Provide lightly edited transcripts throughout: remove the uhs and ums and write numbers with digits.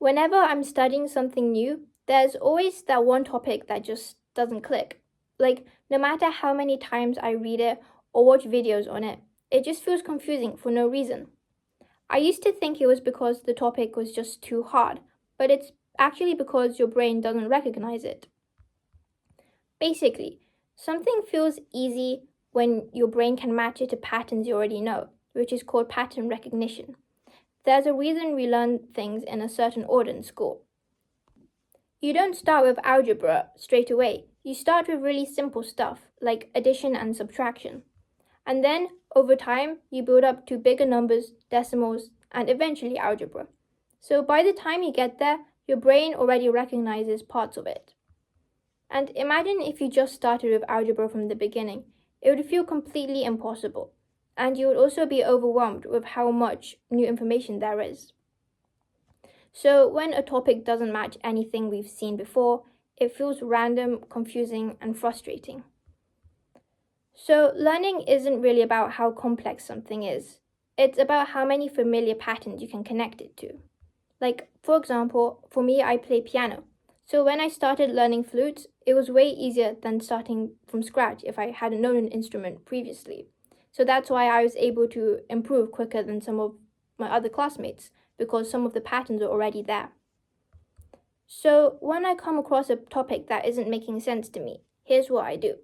Whenever I'm studying something new, there's always that one topic that just doesn't click. Like, no matter how many times I read it or watch videos on it, it just feels confusing for no reason. I used to think it was because the topic was just too hard, but it's actually because your brain doesn't recognize it. Basically, something feels easy when your brain can match it to patterns you already know, which is called pattern recognition. There's a reason we learn things in a certain order in school. You don't start with algebra straight away. You start with really simple stuff like addition and subtraction. And then, over time, you build up to bigger numbers, decimals, and eventually algebra. So by the time you get there, your brain already recognizes parts of it. And imagine if you just started with algebra from the beginning. It would feel completely impossible. And you would also be overwhelmed with how much new information there is. So when a topic doesn't match anything we've seen before, it feels random, confusing, and frustrating. So learning isn't really about how complex something is. It's about how many familiar patterns you can connect it to. Like, for example, for me, I play piano. So when I started learning flutes, it was way easier than starting from scratch if I hadn't known an instrument previously. So that's why I was able to improve quicker than some of my other classmates, because some of the patterns are already there. So when I come across a topic that isn't making sense to me, here's what I do.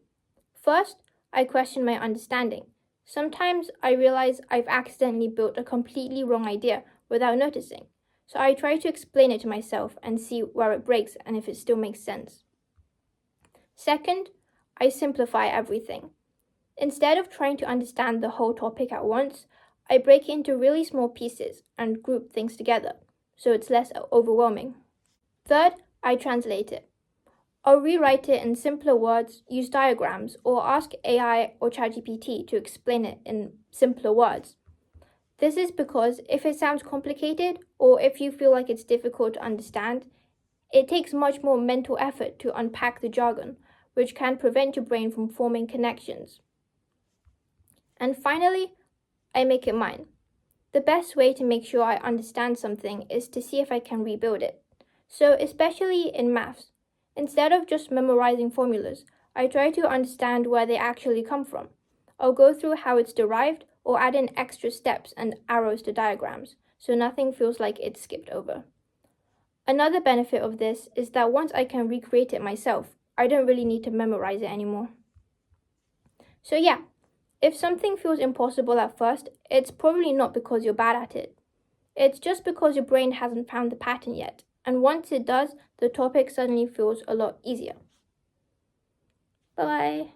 First, I question my understanding. Sometimes I realize I've accidentally built a completely wrong idea without noticing. So I try to explain it to myself and see where it breaks and if it still makes sense. Second, I simplify everything. Instead of trying to understand the whole topic at once, I break it into really small pieces and group things together, so it's less overwhelming. Third, I translate it. I'll rewrite it in simpler words, use diagrams, or ask AI or ChatGPT to explain it in simpler words. This is because if it sounds complicated or if you feel like it's difficult to understand, it takes much more mental effort to unpack the jargon, which can prevent your brain from forming connections. And finally, I make it mine. The best way to make sure I understand something is to see if I can rebuild it. So, especially in maths, instead of just memorizing formulas, I try to understand where they actually come from. I'll go through how it's derived or add in extra steps and arrows to diagrams, so nothing feels like it's skipped over. Another benefit of this is that once I can recreate it myself, I don't really need to memorize it anymore. So yeah, if something feels impossible at first, it's probably not because you're bad at it. It's just because your brain hasn't found the pattern yet, and once it does, the topic suddenly feels a lot easier. Bye-bye.